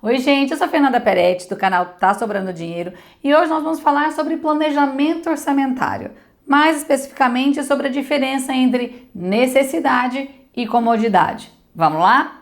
Oi gente, eu sou a Fernanda Peretti do canal Tá Sobrando Dinheiro e hoje nós vamos falar sobre planejamento orçamentário, mais especificamente sobre a diferença entre necessidade e comodidade. Vamos lá?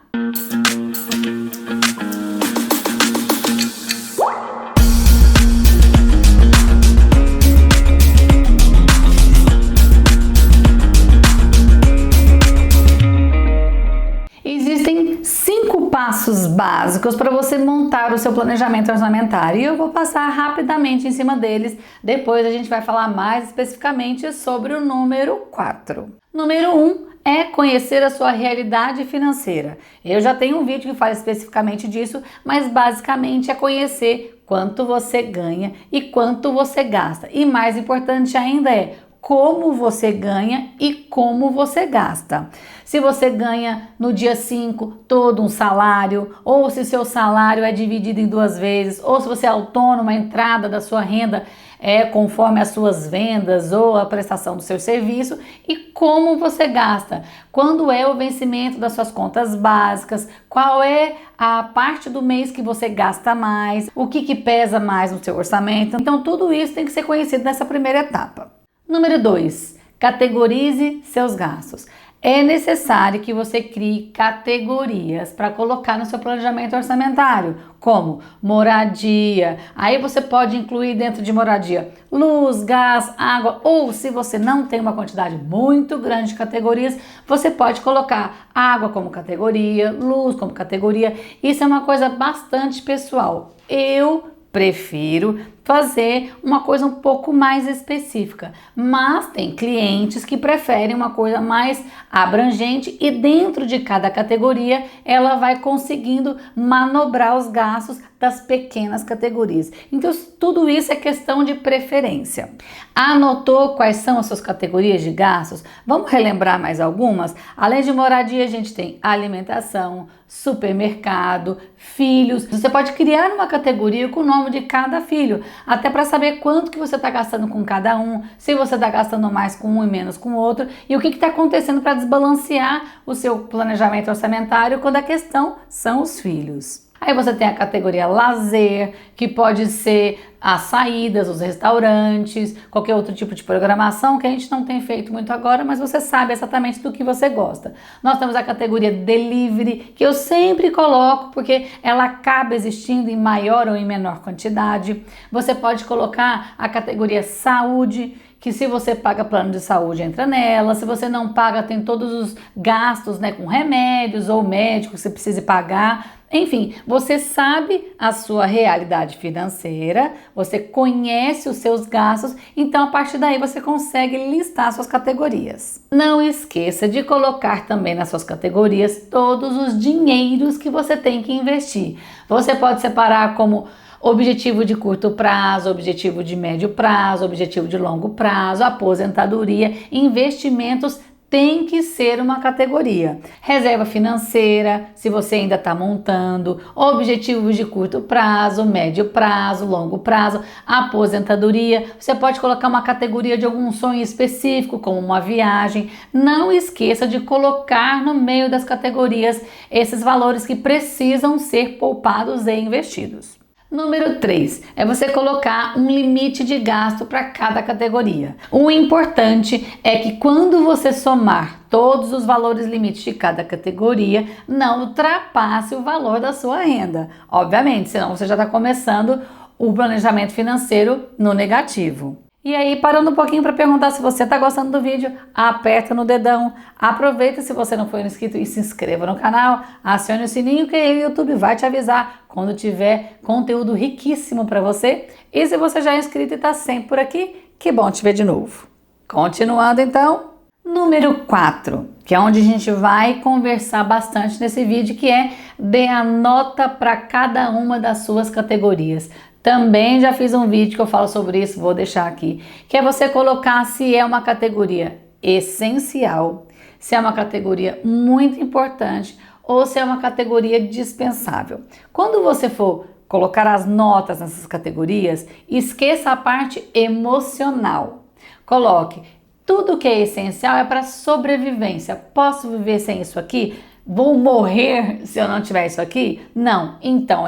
Existem 5 passos básicos para você montar o seu planejamento orçamentário e eu vou passar rapidamente em cima deles, depois a gente vai falar mais especificamente sobre o número 4. Número 1 é conhecer a sua realidade financeira. Eu já tenho um vídeo que fala especificamente disso, mas basicamente é conhecer quanto você ganha e quanto você gasta. E mais importante ainda é como você ganha e como você gasta. Se você ganha no dia 5 todo um salário, ou se seu salário é dividido em 2 vezes, ou se você é autônomo, a entrada da sua renda é conforme as suas vendas ou a prestação do seu serviço, e como você gasta, quando é o vencimento das suas contas básicas, qual é a parte do mês que você gasta mais, o que pesa mais no seu orçamento. Então tudo isso tem que ser conhecido nessa primeira etapa. Número 2, categorize seus gastos. É necessário que você crie categorias para colocar no seu planejamento orçamentário, como moradia. Aí você pode incluir dentro de moradia luz, gás, água, ou se você não tem uma quantidade muito grande de categorias, você pode colocar água como categoria, luz como categoria. Isso é uma coisa bastante pessoal. Eu prefiro fazer uma coisa um pouco mais específica, mas tem clientes que preferem uma coisa mais abrangente e dentro de cada categoria ela vai conseguindo manobrar os gastos das pequenas categorias. Então tudo isso é questão de preferência. Anotou quais são as suas categorias de gastos? Vamos relembrar mais algumas? Além de moradia, a gente tem alimentação, supermercado, filhos. Você pode criar uma categoria com o nome de cada filho, até para saber quanto que você está gastando com cada um, se você está gastando mais com um e menos com o outro, e o que está acontecendo para desbalancear o seu planejamento orçamentário quando a questão são os filhos. Aí você tem a categoria lazer, que pode ser as saídas, os restaurantes, qualquer outro tipo de programação que a gente não tem feito muito agora, mas você sabe exatamente do que você gosta. Nós temos a categoria delivery, que eu sempre coloco porque ela acaba existindo em maior ou em menor quantidade. Você pode colocar a categoria saúde, que se você paga plano de saúde entra nela, se você não paga tem todos os gastos, né, com remédios ou médico que você precise pagar. Enfim, você sabe a sua realidade financeira, você conhece os seus gastos, então a partir daí você consegue listar suas categorias. Não esqueça de colocar também nas suas categorias todos os dinheiros que você tem que investir. Você pode separar como objetivo de curto prazo, objetivo de médio prazo, objetivo de longo prazo, aposentadoria, investimentos. Tem que ser uma categoria. Reserva financeira, se você ainda está montando, objetivos de curto prazo, médio prazo, longo prazo, aposentadoria. Você pode colocar uma categoria de algum sonho específico, como uma viagem. Não esqueça de colocar no meio das categorias esses valores que precisam ser poupados e investidos. Número 3 é você colocar um limite de gasto para cada categoria. O importante é que quando você somar todos os valores limites de cada categoria, não ultrapasse o valor da sua renda. Obviamente, senão você já está começando o planejamento financeiro no negativo. E aí, parando um pouquinho para perguntar se você está gostando do vídeo, aperta no dedão, aproveita se você não for inscrito e se inscreva no canal, acione o sininho que aí o YouTube vai te avisar quando tiver conteúdo riquíssimo para você. E se você já é inscrito e está sempre por aqui, que bom te ver de novo. Continuando então, número 4, que é onde a gente vai conversar bastante nesse vídeo, que é dê a nota para cada uma das suas categorias. Também já fiz um vídeo que eu falo sobre isso, vou deixar aqui, que é você colocar se é uma categoria essencial, se é uma categoria muito importante ou se é uma categoria dispensável. Quando você for colocar as notas nessas categorias, esqueça a parte emocional. Coloque tudo que é essencial é para sobrevivência. Posso viver sem isso aqui? Vou morrer se eu não tiver isso aqui? Não. Então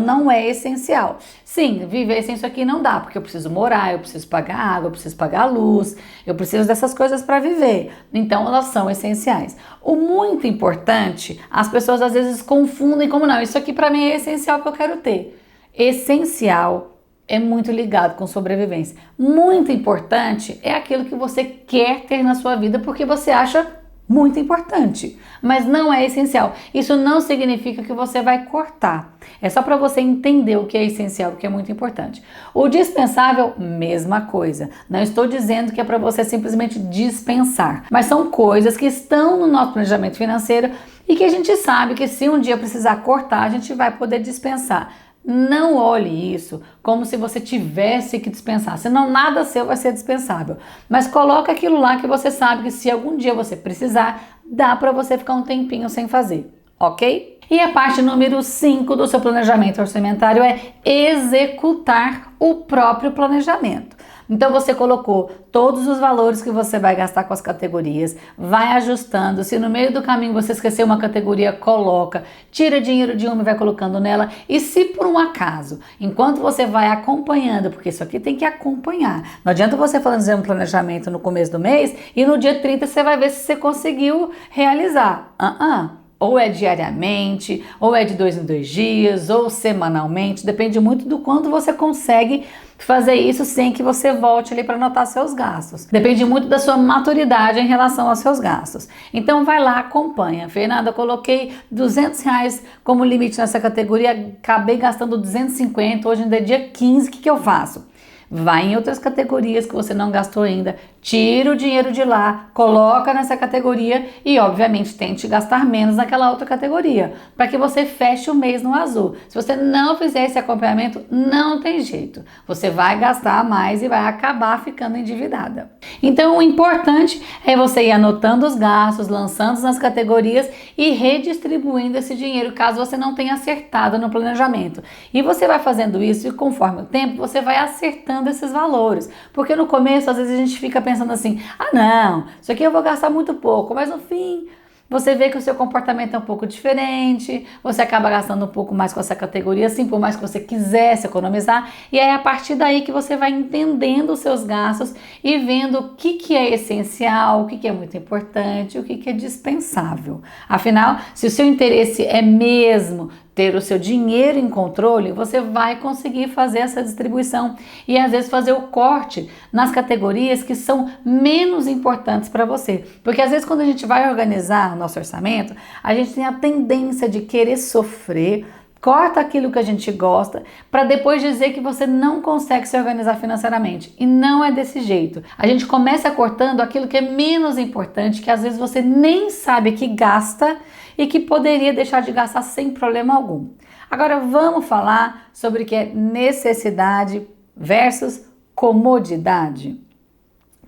não é essencial. Sim, viver sem isso aqui não dá, porque eu preciso morar, eu preciso pagar água, eu preciso pagar luz, eu preciso dessas coisas para viver. Então elas são essenciais. O muito importante, as pessoas às vezes confundem como não, isso aqui para mim é essencial que eu quero ter. Essencial é muito ligado com sobrevivência. Muito importante é aquilo que você quer ter na sua vida porque você acha muito importante, mas não é essencial. Isso não significa que você vai cortar. É só para você entender o que é essencial, o que é muito importante. O dispensável, mesma coisa. Não estou dizendo que é para você simplesmente dispensar, mas são coisas que estão no nosso planejamento financeiro e que a gente sabe que se um dia precisar cortar, a gente vai poder dispensar. Não olhe isso como se você tivesse que dispensar, senão nada seu vai ser dispensável. Mas coloca aquilo lá que você sabe que se algum dia você precisar, dá para você ficar um tempinho sem fazer, ok? E a parte número 5 do seu planejamento orçamentário é executar o próprio planejamento. Então você colocou todos os valores que você vai gastar com as categorias, vai ajustando. Se no meio do caminho você esqueceu uma categoria, coloca, tira dinheiro de uma e vai colocando nela. E se por um acaso, enquanto você vai acompanhando, porque isso aqui tem que acompanhar. Não adianta você fazer um planejamento no começo do mês e no dia 30 você vai ver se você conseguiu realizar. Ou é diariamente, ou é de 2 em 2 dias, ou semanalmente, depende muito do quanto você consegue fazer isso sem que você volte ali para anotar seus gastos. Depende muito da sua maturidade em relação aos seus gastos. Então vai lá, acompanha. Fernanda, eu coloquei R$200 como limite nessa categoria, acabei gastando 250, hoje ainda é dia 15, o que eu faço? Vai em outras categorias que você não gastou ainda, tira o dinheiro de lá, coloca nessa categoria e, obviamente, tente gastar menos naquela outra categoria, para que você feche o mês no azul. Se você não fizer esse acompanhamento, não tem jeito. Você vai gastar mais e vai acabar ficando endividada. Então, o importante é você ir anotando os gastos, lançando nas categorias e redistribuindo esse dinheiro, caso você não tenha acertado no planejamento. E você vai fazendo isso e, conforme o tempo, você vai acertando esses valores, porque no começo às vezes a gente fica pensando assim, não, isso aqui eu vou gastar muito pouco, mas no fim você vê que o seu comportamento é um pouco diferente, você acaba gastando um pouco mais com essa categoria, assim, por mais que você quisesse economizar, e aí a partir daí que você vai entendendo os seus gastos e vendo o que é essencial, o que é muito importante, o que é dispensável. Afinal, se o seu interesse é mesmo ter o seu dinheiro em controle, você vai conseguir fazer essa distribuição e às vezes fazer o corte nas categorias que são menos importantes para você. Porque às vezes quando a gente vai organizar o nosso orçamento, a gente tem a tendência de querer sofrer, corta aquilo que a gente gosta, para depois dizer que você não consegue se organizar financeiramente. E não é desse jeito. A gente começa cortando aquilo que é menos importante, que às vezes você nem sabe que gasta e que poderia deixar de gastar sem problema algum. Agora vamos falar sobre o que é necessidade versus comodidade.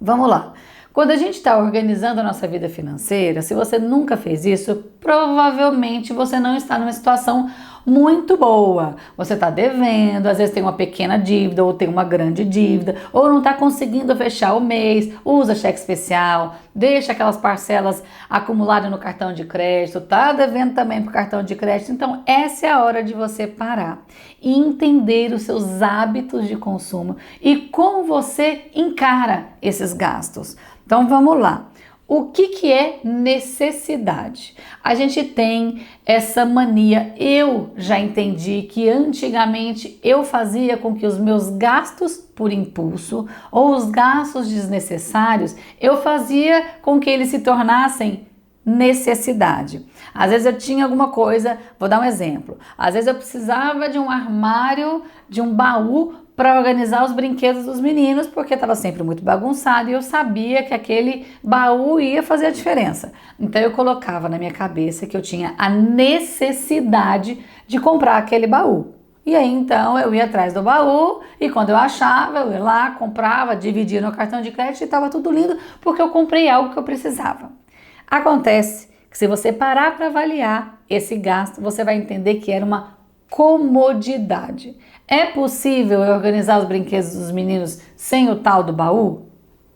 Vamos lá. Quando a gente está organizando a nossa vida financeira, se você nunca fez isso, provavelmente você não está numa situação muito boa. Você está devendo, às vezes tem uma pequena dívida ou tem uma grande dívida, ou não está conseguindo fechar o mês, usa cheque especial, deixa aquelas parcelas acumuladas no cartão de crédito, está devendo também para o cartão de crédito. Então essa é a hora de você parar e entender os seus hábitos de consumo e como você encara esses gastos. Então vamos lá. O que é necessidade? A gente tem essa mania, eu já entendi que antigamente eu fazia com que os meus gastos por impulso ou os gastos desnecessários, eu fazia com que eles se tornassem necessidade. Às vezes eu tinha alguma coisa, vou dar um exemplo, às vezes eu precisava de um armário, de um baú para organizar os brinquedos dos meninos, porque estava sempre muito bagunçado e eu sabia que aquele baú ia fazer a diferença. Então eu colocava na minha cabeça que eu tinha a necessidade de comprar aquele baú. E aí então eu ia atrás do baú e quando eu achava, eu ia lá, comprava, dividia no cartão de crédito e estava tudo lindo porque eu comprei algo que eu precisava. Acontece que se você parar para avaliar esse gasto, você vai entender que era uma comodidade. É possível eu organizar os brinquedos dos meninos sem o tal do baú?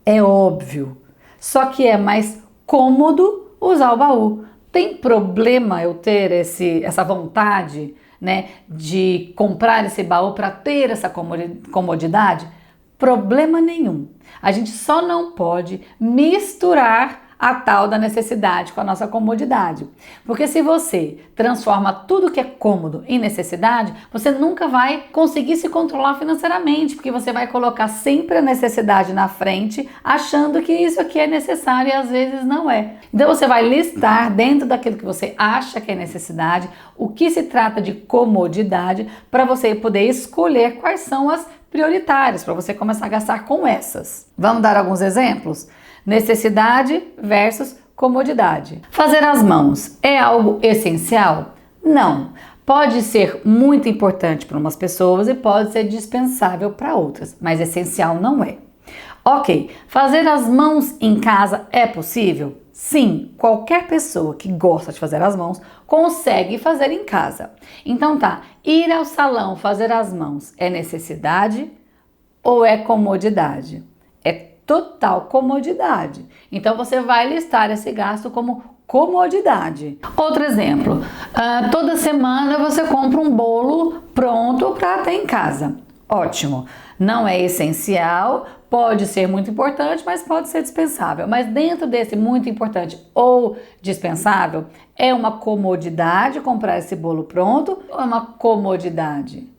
É óbvio. Só que é mais cômodo usar o baú. Tem problema eu ter essa vontade, né, de comprar esse baú para ter essa comodidade? Problema nenhum. A gente só não pode misturar a tal da necessidade com a nossa comodidade. Porque se você transforma tudo que é cômodo em necessidade, você nunca vai conseguir se controlar financeiramente, porque você vai colocar sempre a necessidade na frente, achando que isso aqui é necessário e às vezes não é. Então você vai listar dentro daquilo que você acha que é necessidade, o que se trata de comodidade, para você poder escolher quais são as prioritárias, para você começar a gastar com essas. Vamos dar alguns exemplos? Necessidade versus comodidade. Fazer as mãos é algo essencial? Não. Pode ser muito importante para umas pessoas e pode ser dispensável para outras, mas essencial não é. Ok, fazer as mãos em casa é possível? Sim, qualquer pessoa que gosta de fazer as mãos consegue fazer em casa. Então tá, ir ao salão fazer as mãos é necessidade ou é comodidade? É total comodidade. Então você vai listar esse gasto como comodidade. Outro exemplo, toda semana você compra um bolo pronto para ter em casa. Ótimo, não é essencial, pode ser muito importante, mas pode ser dispensável. Mas dentro desse muito importante ou dispensável, é uma comodidade comprar esse bolo pronto ou é uma comodidade?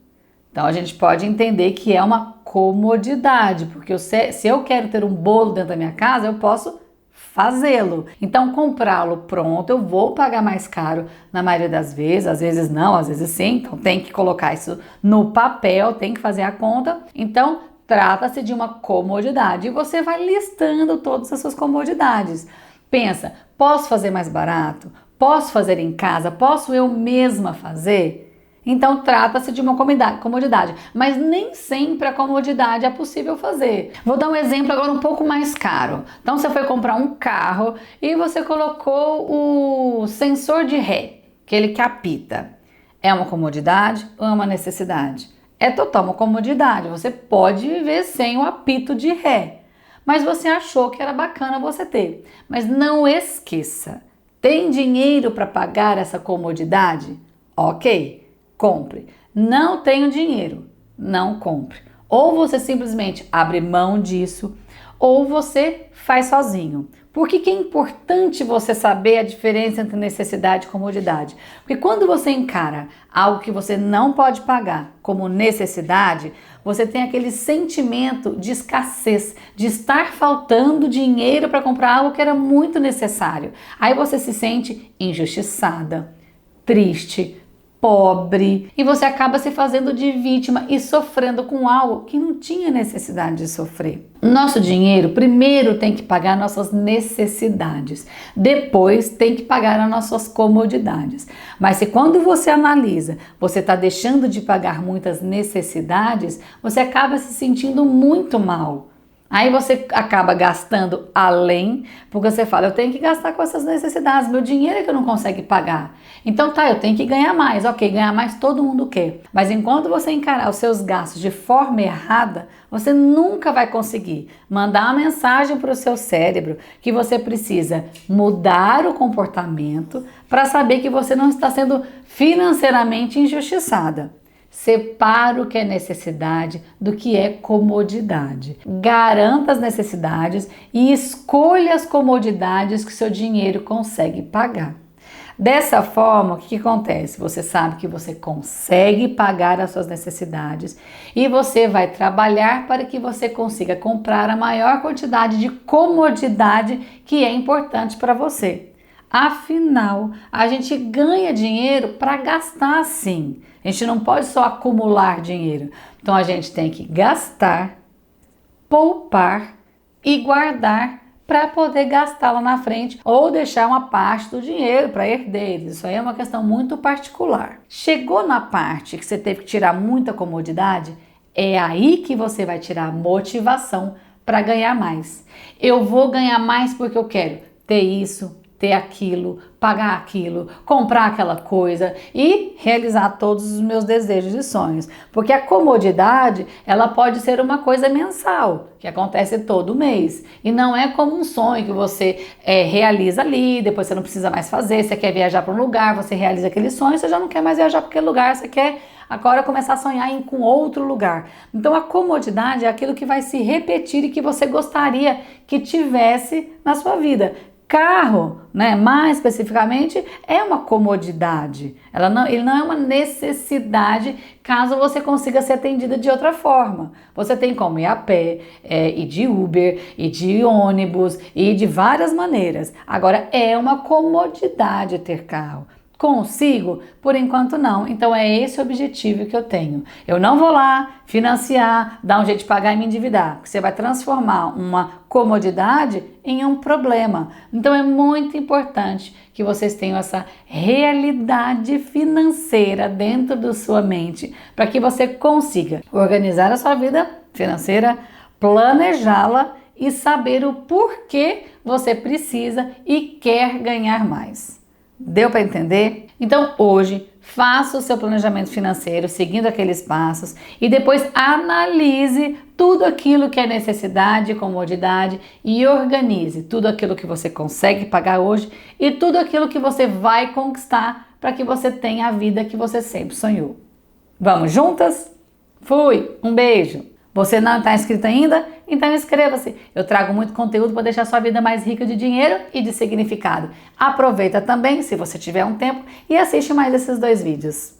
Então a gente pode entender que é uma comodidade, porque se eu quero ter um bolo dentro da minha casa, eu posso fazê-lo. Então comprá-lo pronto, eu vou pagar mais caro na maioria das vezes, às vezes não, às vezes sim, então tem que colocar isso no papel, tem que fazer a conta. Então trata-se de uma comodidade e você vai listando todas as suas comodidades. Pensa, posso fazer mais barato? Posso fazer em casa? Posso eu mesma fazer? Então trata-se de uma comodidade, mas nem sempre a comodidade é possível fazer. Vou dar um exemplo agora um pouco mais caro. Então você foi comprar um carro e você colocou o sensor de ré, aquele que apita. É uma comodidade ou é uma necessidade? É total uma comodidade, você pode viver sem o apito de ré, mas você achou que era bacana você ter. Mas não esqueça, tem dinheiro para pagar essa comodidade? Ok. Compre. Não tenho dinheiro, não compre. Ou você simplesmente abre mão disso, ou você faz sozinho. Por que é importante você saber a diferença entre necessidade e comodidade? Porque quando você encara algo que você não pode pagar como necessidade, você tem aquele sentimento de escassez, de estar faltando dinheiro para comprar algo que era muito necessário. Aí você se sente injustiçada, triste, pobre, e você acaba se fazendo de vítima e sofrendo com algo que não tinha necessidade de sofrer. Nosso dinheiro primeiro tem que pagar nossas necessidades, depois tem que pagar as nossas comodidades. Mas se quando você analisa, você está deixando de pagar muitas necessidades, você acaba se sentindo muito mal. Aí você acaba gastando além, porque você fala, eu tenho que gastar com essas necessidades, meu dinheiro é que eu não consigo pagar. Então tá, eu tenho que ganhar mais. Ok, ganhar mais todo mundo quer. Mas enquanto você encarar os seus gastos de forma errada, você nunca vai conseguir mandar uma mensagem para o seu cérebro que você precisa mudar o comportamento para saber que você não está sendo financeiramente injustiçada. Separa o que é necessidade do que é comodidade. Garanta as necessidades e escolha as comodidades que seu dinheiro consegue pagar. Dessa forma, o que acontece? Você sabe que você consegue pagar as suas necessidades e você vai trabalhar para que você consiga comprar a maior quantidade de comodidade que é importante para você. Afinal, a gente ganha dinheiro para gastar sim. A gente não pode só acumular dinheiro. Então a gente tem que gastar, poupar e guardar para poder gastar lá na frente ou deixar uma parte do dinheiro para herdeiros. Isso aí é uma questão muito particular. Chegou na parte que você teve que tirar muita comodidade, é aí que você vai tirar motivação para ganhar mais. Eu vou ganhar mais porque eu quero ter isso, ter aquilo, pagar aquilo, comprar aquela coisa e realizar todos os meus desejos e sonhos. Porque a comodidade, ela pode ser uma coisa mensal, que acontece todo mês. E não é como um sonho que você realiza ali, depois você não precisa mais fazer, você quer viajar para um lugar, você realiza aquele sonho, você já não quer mais viajar para aquele lugar, você quer agora começar a sonhar em com outro lugar. Então a comodidade é aquilo que vai se repetir e que você gostaria que tivesse na sua vida. Carro, né, mais especificamente, é uma comodidade. Ele não é uma necessidade caso você consiga ser atendida de outra forma. Você tem como ir a pé, ir de Uber, ir de ônibus, ir de várias maneiras. Agora, é uma comodidade ter carro. Consigo? Por enquanto não. Então é esse o objetivo que eu tenho. Eu não vou lá financiar, dar um jeito de pagar e me endividar, porque você vai transformar uma comodidade em um problema. Então é muito importante que vocês tenham essa realidade financeira dentro da sua mente, para que você consiga organizar a sua vida financeira, planejá-la e saber o porquê você precisa e quer ganhar mais. Deu para entender? Então hoje faça o seu planejamento financeiro seguindo aqueles passos e depois analise tudo aquilo que é necessidade, comodidade e organize tudo aquilo que você consegue pagar hoje e tudo aquilo que você vai conquistar para que você tenha a vida que você sempre sonhou. Vamos juntas? Fui! Um beijo! Você não está inscrito ainda? Então inscreva-se. Eu trago muito conteúdo para deixar sua vida mais rica de dinheiro e de significado. Aproveita também, se você tiver um tempo, e assiste mais esses 2 vídeos.